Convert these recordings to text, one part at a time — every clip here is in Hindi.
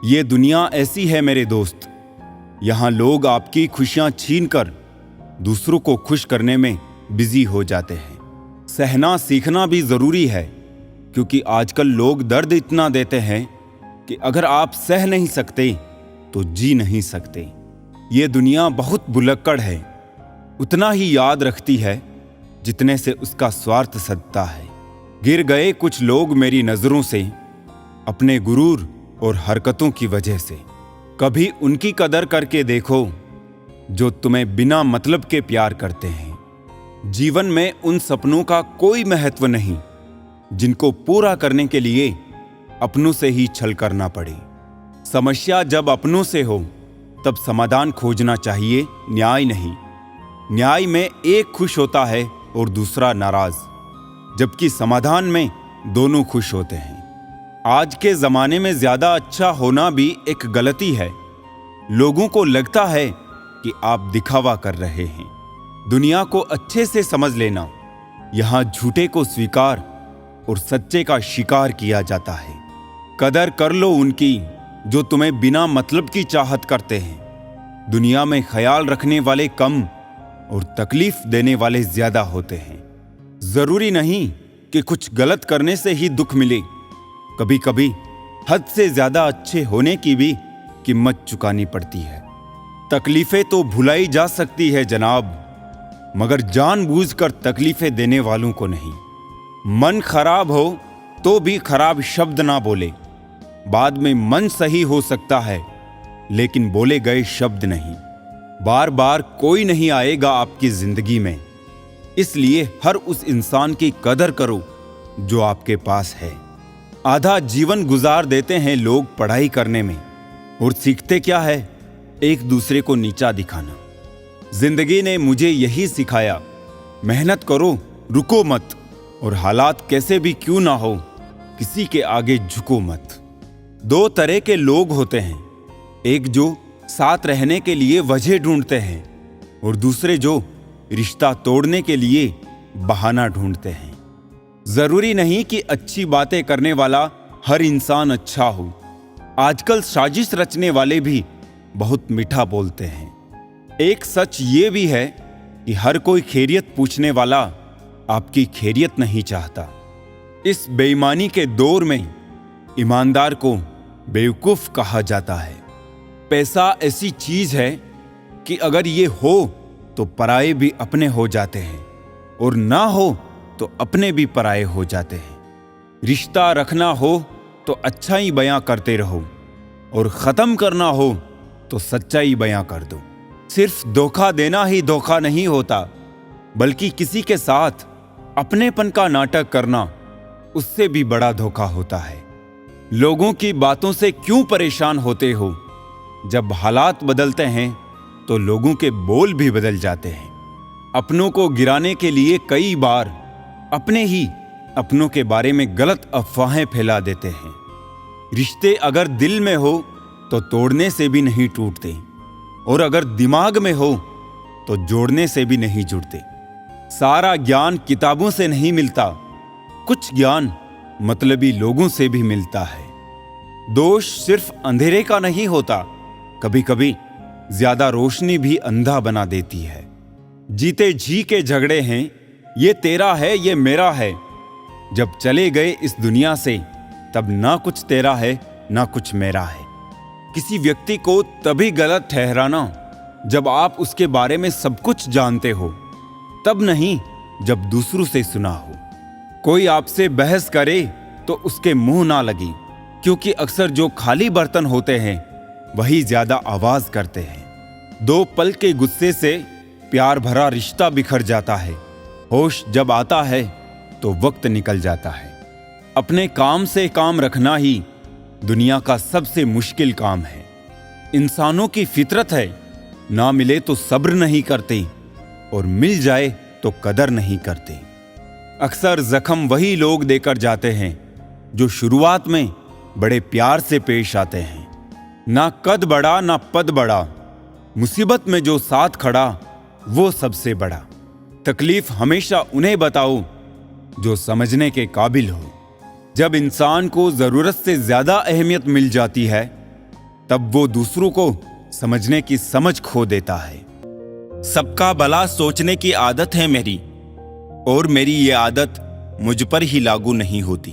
ये दुनिया ऐसी है मेरे दोस्त, यहाँ लोग आपकी खुशियां छीनकर दूसरों को खुश करने में बिजी हो जाते हैं। सहना सीखना भी जरूरी है, क्योंकि आजकल लोग दर्द इतना देते हैं कि अगर आप सह नहीं सकते तो जी नहीं सकते। ये दुनिया बहुत भुलक्कड़ है, उतना ही याद रखती है जितने से उसका स्वार्थ सदता है। गिर गए कुछ लोग मेरी नजरों से अपने गुरूर और हरकतों की वजह से। कभी उनकी कदर करके देखो जो तुम्हें बिना मतलब के प्यार करते हैं। जीवन में उन सपनों का कोई महत्व नहीं जिनको पूरा करने के लिए अपनों से ही छल करना पड़े। समस्या जब अपनों से हो तब समाधान खोजना चाहिए, न्याय नहीं। न्याय में एक खुश होता है और दूसरा नाराज, जबकि समाधान में दोनों खुश होते हैं। आज के जमाने में ज्यादा अच्छा होना भी एक गलती है। लोगों को लगता है कि आप दिखावा कर रहे हैं। दुनिया को अच्छे से समझ लेना, यहां झूठे को स्वीकार और सच्चे का शिकार किया जाता है। कदर कर लो उनकी जो तुम्हें बिना मतलब की चाहत करते हैं। दुनिया में ख्याल रखने वाले कम और तकलीफ देने वाले ज्यादा होते हैं। जरूरी नहीं कि कुछ गलत करने से ही दुख मिले, कभी कभी हद से ज्यादा अच्छे होने की भी कीमत चुकानी पड़ती है। तकलीफें तो भुलाई जा सकती है जनाब, मगर जानबूझकर तकलीफें देने वालों को नहीं। मन खराब हो तो भी खराब शब्द ना बोले। बाद में मन सही हो सकता है, लेकिन बोले गए शब्द नहीं। बार बार कोई नहीं आएगा आपकी जिंदगी में, इसलिए हर उस इंसान की कदर करो जो आपके पास है। आधा जीवन गुजार देते हैं लोग पढ़ाई करने में, और सीखते क्या है? एक दूसरे को नीचा दिखाना। जिंदगी ने मुझे यही सिखाया, मेहनत करो, रुको मत, और हालात कैसे भी क्यों ना हो किसी के आगे झुको मत। दो तरह के लोग होते हैं, एक जो साथ रहने के लिए वजह ढूंढते हैं और दूसरे जो रिश्ता तोड़ने के लिए बहाना ढूंढते हैं। जरूरी नहीं कि अच्छी बातें करने वाला हर इंसान अच्छा हो। आजकल साजिश रचने वाले भी बहुत मीठा बोलते हैं। एक सच ये भी है कि हर कोई खैरियत पूछने वाला आपकी खैरियत नहीं चाहता। इस बेईमानी के दौर में ईमानदार को बेवकूफ कहा जाता है। पैसा ऐसी चीज है कि अगर ये हो तो पराये भी अपने हो जाते हैं, और ना हो तो अपने भी पराये हो जाते हैं। रिश्ता रखना हो तो अच्छाई बयां करते रहो, और खत्म करना हो तो सच्चाई बयां कर दो। सिर्फ धोखा देना ही धोखा नहीं होता, बल्कि किसी के साथ अपनेपन का नाटक करना उससे भी बड़ा धोखा होता है। लोगों की बातों से क्यों परेशान होते हो? जब हालात बदलते हैं तो लोगों के बोल भी बदल जाते हैं। अपनों को गिराने के लिए कई बार अपने ही अपनों के बारे में गलत अफवाहें फैला देते हैं। रिश्ते अगर दिल में हो तो तोड़ने से भी नहीं टूटते, और अगर दिमाग में हो तो जोड़ने से भी नहीं जुड़ते। सारा ज्ञान किताबों से नहीं मिलता, कुछ ज्ञान मतलबी लोगों से भी मिलता है। दोष सिर्फ अंधेरे का नहीं होता, कभी कभी ज्यादा रोशनी भी अंधा बना देती है। जीते जी के झगड़े हैं, ये तेरा है ये मेरा है। जब चले गए इस दुनिया से तब ना कुछ तेरा है ना कुछ मेरा है। किसी व्यक्ति को तभी गलत ठहराना जब आप उसके बारे में सब कुछ जानते हो, तब नहीं जब दूसरों से सुना हो। कोई आपसे बहस करे तो उसके मुंह ना लगे, क्योंकि अक्सर जो खाली बर्तन होते हैं वही ज्यादा आवाज करते हैं। दो पल के गुस्से से प्यार भरा रिश्ता बिखर जाता है। होश जब आता है तो वक्त निकल जाता है। अपने काम से काम रखना ही दुनिया का सबसे मुश्किल काम है। इंसानों की फितरत है, ना मिले तो सब्र नहीं करते, और मिल जाए तो कदर नहीं करते। अक्सर जख्म वही लोग देकर जाते हैं जो शुरुआत में बड़े प्यार से पेश आते हैं। ना कद बड़ा ना पद बड़ा, मुसीबत में जो साथ खड़ा वो सबसे बड़ा। तकलीफ हमेशा उन्हें बताओ जो समझने के काबिल हो। जब इंसान को जरूरत से ज्यादा अहमियत मिल जाती है तब वो दूसरों को समझने की समझ खो देता है। सबका भला सोचने की आदत है मेरी, और मेरी ये आदत मुझ पर ही लागू नहीं होती।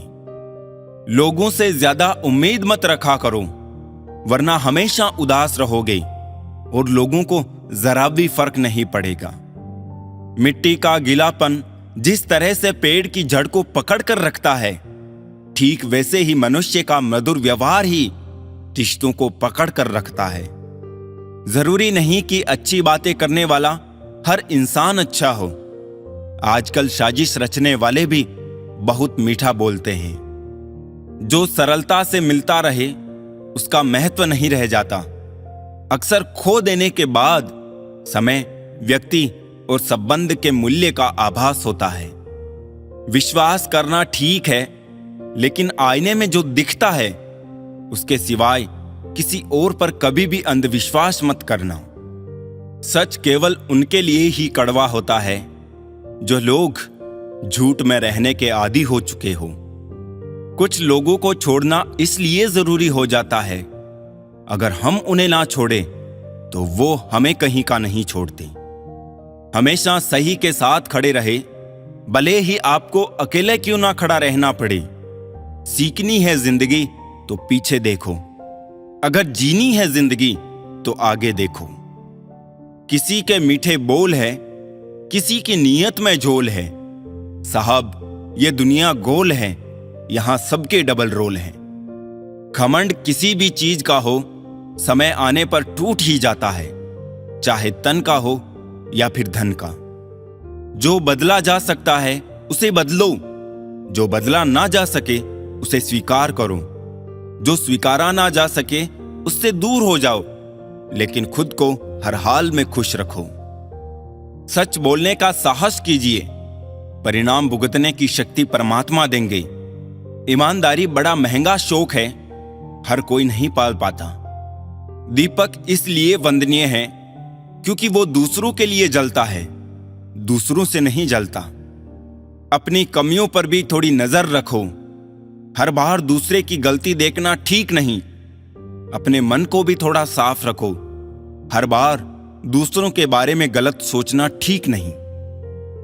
लोगों से ज्यादा उम्मीद मत रखा करो, वरना हमेशा उदास रहोगे और लोगों को जरा भी फर्क नहीं पड़ेगा। मिट्टी का गीलापन जिस तरह से पेड़ की जड़ को पकड़ कर रखता है, ठीक वैसे ही मनुष्य का मधुर व्यवहार ही रिश्तों को पकड़ कर रखता है। जरूरी नहीं कि अच्छी बातें करने वाला हर इंसान अच्छा हो। आजकल साजिश रचने वाले भी बहुत मीठा बोलते हैं। जो सरलता से मिलता रहे उसका महत्व नहीं रह जाता। अक्सर खो देने के बाद समय, व्यक्ति और संबंध के मूल्य का आभास होता है। विश्वास करना ठीक है, लेकिन आईने में जो दिखता है उसके सिवाय किसी और पर कभी भी अंधविश्वास मत करना। सच केवल उनके लिए ही कड़वा होता है जो लोग झूठ में रहने के आदी हो चुके हो। कुछ लोगों को छोड़ना इसलिए जरूरी हो जाता है, अगर हम उन्हें ना छोड़े तो वो हमें कहीं का नहीं छोड़ते। हमेशा सही के साथ खड़े रहे, भले ही आपको अकेले क्यों ना खड़ा रहना पड़े। सीखनी है जिंदगी तो पीछे देखो, अगर जीनी है जिंदगी तो आगे देखो। किसी के मीठे बोल है, किसी की नीयत में झोल है। साहब ये दुनिया गोल है, यहां सबके डबल रोल है। घमंड किसी भी चीज का हो, समय आने पर टूट ही जाता है, चाहे तन का हो या फिर धन का। जो बदला जा सकता है उसे बदलो, जो बदला ना जा सके उसे स्वीकार करो। जो स्वीकारा ना जा सके उससे दूर हो जाओ, लेकिन खुद को हर हाल में खुश रखो। सच बोलने का साहस कीजिए, परिणाम भुगतने की शक्ति परमात्मा देंगे। ईमानदारी बड़ा महंगा शौक है, हर कोई नहीं पाल पाता। दीपक इसलिए वंदनीय है क्योंकि वो दूसरों के लिए जलता है, दूसरों से नहीं जलता। अपनी कमियों पर भी थोड़ी नजर रखो। हर बार दूसरे की गलती देखना ठीक नहीं। अपने मन को भी थोड़ा साफ रखो। हर बार दूसरों के बारे में गलत सोचना ठीक नहीं।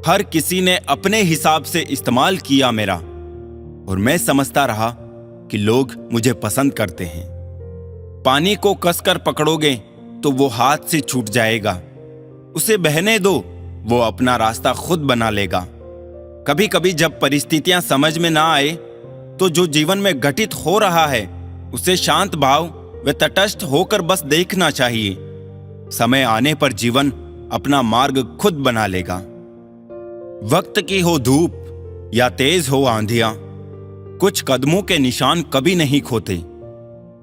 हर किसी ने अपने हिसाब से इस्तेमाल किया मेरा, और मैं समझता रहा कि लोग मुझे पसंद करते हैं। पानी को कसकर पकड़ोगे तो वो हाथ से छूट जाएगा, उसे बहने दो, वो अपना रास्ता खुद बना लेगा। कभी कभी जब परिस्थितियां समझ में ना आए तो जो जीवन में घटित हो रहा है उसे शांत भाव व तटस्थ होकर बस देखना चाहिए। समय आने पर जीवन अपना मार्ग खुद बना लेगा। वक्त की हो धूप या तेज हो आंधियां, कुछ कदमों के निशान कभी नहीं खोते।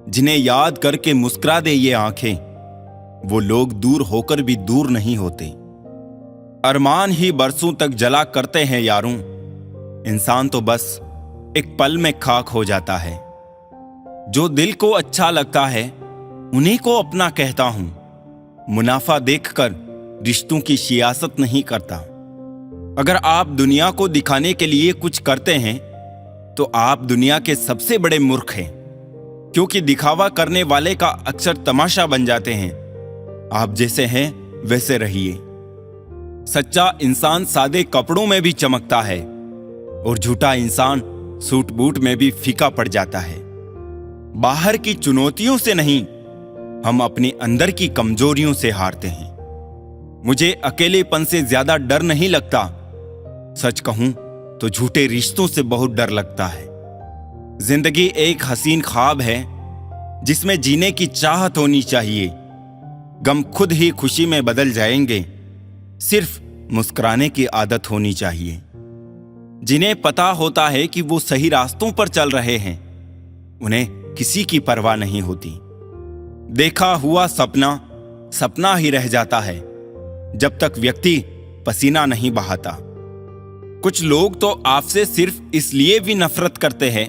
जिन्हें याद करके मुस्कुरा दे ये आंखें, वो लोग दूर होकर भी दूर नहीं होते। अरमान ही बरसों तक जला करते हैं यारों, इंसान तो बस एक पल में खाक हो जाता है। जो दिल को अच्छा लगता है उन्हीं को अपना कहता हूं। मुनाफा देखकर रिश्तों की सियासत नहीं करता। अगर आप दुनिया को दिखाने के लिए कुछ करते हैं तो आप दुनिया के सबसे बड़े मूर्ख हैं, क्योंकि दिखावा करने वाले का अक्सर तमाशा बन जाते हैं। आप जैसे हैं वैसे रहिए। सच्चा इंसान सादे कपड़ों में भी चमकता है और झूठा इंसान सूट बूट में भी फीका पड़ जाता है। बाहर की चुनौतियों से नहीं, हम अपने अंदर की कमजोरियों से हारते हैं। मुझे अकेलेपन से ज्यादा डर नहीं लगता। सच कहूं तो झूठे रिश्तों से बहुत डर लगता है। जिंदगी एक हसीन ख्वाब है जिसमें जीने की चाहत होनी चाहिए। गम खुद ही खुशी में बदल जाएंगे, सिर्फ मुस्कुराने की आदत होनी चाहिए। जिन्हें पता होता है कि वो सही रास्तों पर चल रहे हैं, उन्हें किसी की परवाह नहीं होती। देखा हुआ सपना सपना ही रह जाता है जब तक व्यक्ति पसीना नहीं बहाता। कुछ लोग तो आपसे सिर्फ इसलिए भी नफरत करते हैं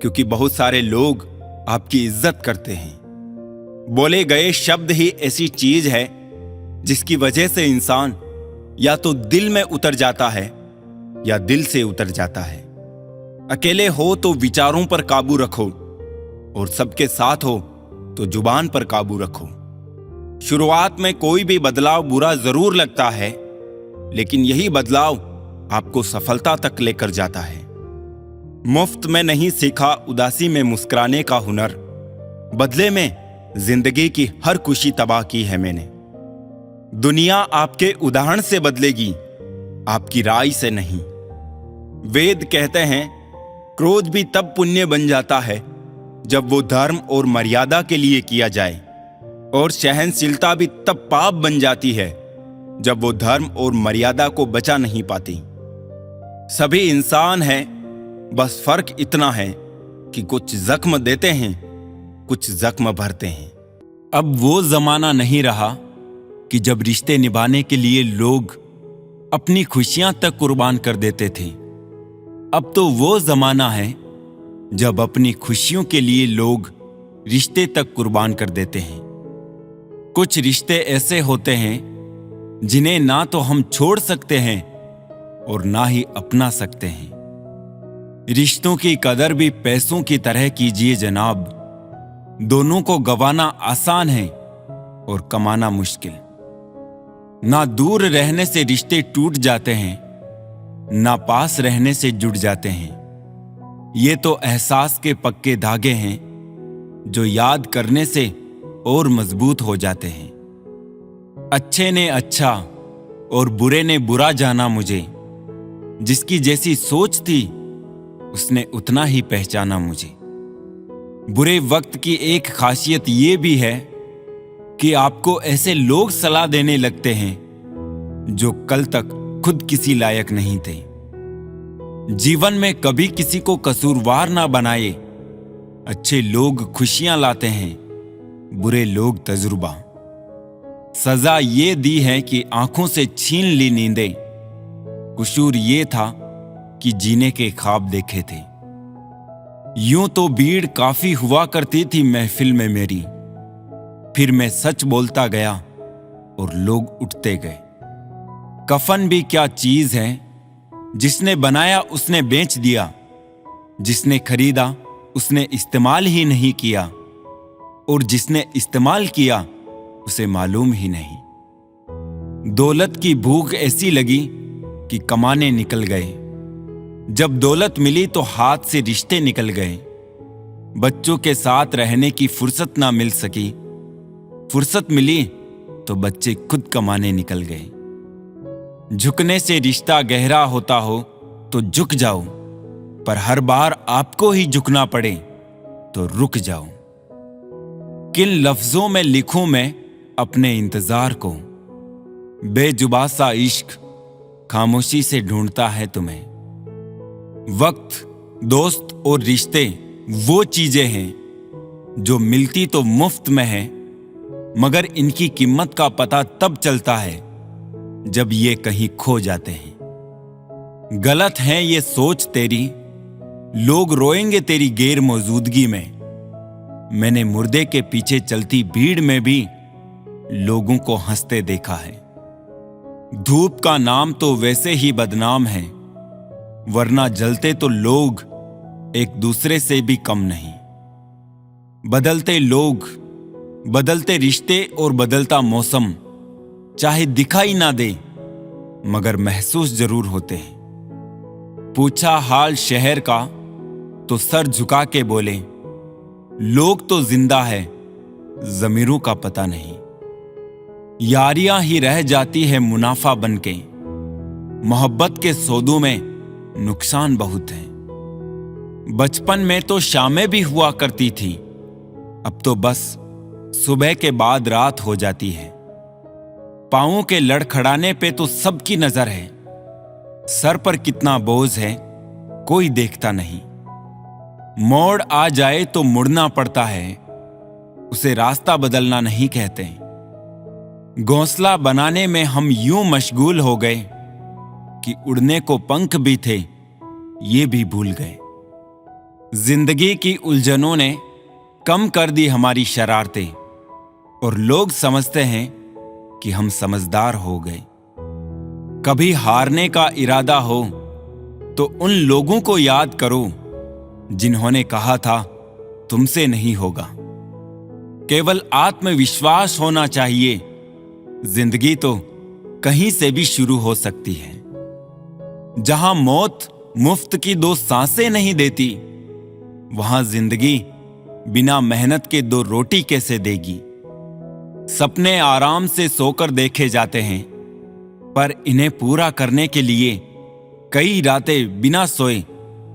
क्योंकि बहुत सारे लोग आपकी इज्जत करते हैं। बोले गए शब्द ही ऐसी चीज है जिसकी वजह से इंसान या तो दिल में उतर जाता है या दिल से उतर जाता है। अकेले हो तो विचारों पर काबू रखो, और सबके साथ हो तो जुबान पर काबू रखो। शुरुआत में कोई भी बदलाव बुरा जरूर लगता है, लेकिन यही बदलाव आपको सफलता तक लेकर जाता है। मुफ्त में नहीं सीखा उदासी में मुस्कुराने का हुनर, बदले में जिंदगी की हर खुशी तबाह की है मैंने। दुनिया आपके उदाहरण से बदलेगी, आपकी राय से नहीं। वेद कहते हैं क्रोध भी तब पुण्य बन जाता है जब वो धर्म और मर्यादा के लिए किया जाए, और सहनशीलता भी तब पाप बन जाती है जब वो धर्म और मर्यादा को बचा नहीं पाती। सभी इंसान हैं, बस फर्क इतना है कि कुछ जख्म देते हैं, कुछ जख्म भरते हैं। अब वो जमाना नहीं रहा कि जब रिश्ते निभाने के लिए लोग अपनी खुशियां तक कुर्बान कर देते थे। अब तो वो जमाना है जब अपनी खुशियों के लिए लोग रिश्ते तक कुर्बान कर देते हैं। कुछ रिश्ते ऐसे होते हैं जिन्हें ना तो हम छोड़ सकते हैं और ना ही अपना सकते हैं। रिश्तों की कदर भी पैसों की तरह कीजिए जनाब। दोनों को गंवाना आसान है और कमाना मुश्किल। ना दूर रहने से रिश्ते टूट जाते हैं, ना पास रहने से जुड़ जाते हैं। ये तो एहसास के पक्के धागे हैं जो याद करने से और मजबूत हो जाते हैं। अच्छे ने अच्छा और बुरे ने बुरा जाना मुझे। जिसकी जैसी सोच थी उसने उतना ही पहचाना मुझे। बुरे वक्त की एक खासियत ये भी है कि आपको ऐसे लोग सलाह देने लगते हैं जो कल तक खुद किसी लायक नहीं थे। जीवन में कभी किसी को कसूरवार ना बनाए। अच्छे लोग खुशियां लाते हैं, बुरे लोग तजुर्बा। सजा ये दी है कि आंखों से छीन ली नींदें। कसूर ये था कि जीने के ख्वाब देखे थे। यूं तो भीड़ काफी हुआ करती थी महफिल में मेरी, फिर मैं सच बोलता गया और लोग उठते गए। कफन भी क्या चीज है, जिसने बनाया उसने बेच दिया, जिसने खरीदा उसने इस्तेमाल ही नहीं किया, और जिसने इस्तेमाल किया उसे मालूम ही नहीं। दौलत की भूख ऐसी लगी कि कमाने निकल गए। जब दौलत मिली तो हाथ से रिश्ते निकल गए। बच्चों के साथ रहने की फुर्सत ना मिल सकी। फुर्सत मिली तो बच्चे खुद कमाने निकल गए। झुकने से रिश्ता गहरा होता हो तो झुक जाओ, पर हर बार आपको ही झुकना पड़े तो रुक जाओ। किन लफ्जों में लिखूं मैं अपने इंतजार को। बेजुबा सा इश्क खामोशी से ढूंढता है तुम्हें। वक्त, दोस्त और रिश्ते वो चीजें हैं जो मिलती तो मुफ्त में है, मगर इनकी कीमत का पता तब चलता है जब ये कहीं खो जाते हैं। गलत है ये सोच तेरी, लोग रोएंगे तेरी गैर मौजूदगी में। मैंने मुर्दे के पीछे चलती भीड़ में भी लोगों को हंसते देखा है। धूप का नाम तो वैसे ही बदनाम है, वरना जलते तो लोग एक दूसरे से भी कम नहीं। बदलते लोग, बदलते रिश्ते और बदलता मौसम चाहे दिखाई ना दे मगर महसूस जरूर होते हैं। पूछा हाल शहर का तो सर झुका के बोले, लोग तो जिंदा है, जमीरों का पता नहीं। यारियां ही रह जाती है मुनाफा बनके। मोहब्बत के सौदों में नुकसान बहुत है। बचपन में तो शामें भी हुआ करती थी, अब तो बस सुबह के बाद रात हो जाती है। पांवों के लड़खड़ाने पे तो सबकी नजर है। सर पर कितना बोझ है कोई देखता नहीं। मोड़ आ जाए तो मुड़ना पड़ता है, उसे रास्ता बदलना नहीं कहते। घोंसला बनाने में हम यूं मशगूल हो गए कि उड़ने को पंख भी थे ये भी भूल गए। जिंदगी की उलझनों ने कम कर दी हमारी शरारतें, और लोग समझते हैं कि हम समझदार हो गए। कभी हारने का इरादा हो तो उन लोगों को याद करो जिन्होंने कहा था तुमसे नहीं होगा। केवल आत्मविश्वास होना चाहिए। जिंदगी तो कहीं से भी शुरू हो सकती है। जहां मौत मुफ्त की 2 सांसें नहीं देती, वहां जिंदगी बिना मेहनत के 2 रोटी कैसे देगी। सपने आराम से सोकर देखे जाते हैं, पर इन्हें पूरा करने के लिए कई रातें बिना सोए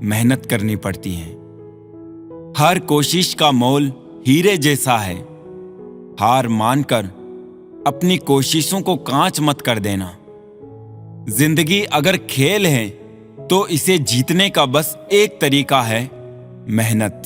मेहनत करनी पड़ती हैं। हर कोशिश का मोल हीरे जैसा है। हार मानकर अपनी कोशिशों को कांच मत कर देना। जिंदगी अगर खेल है तो इसे जीतने का बस एक तरीका है, मेहनत।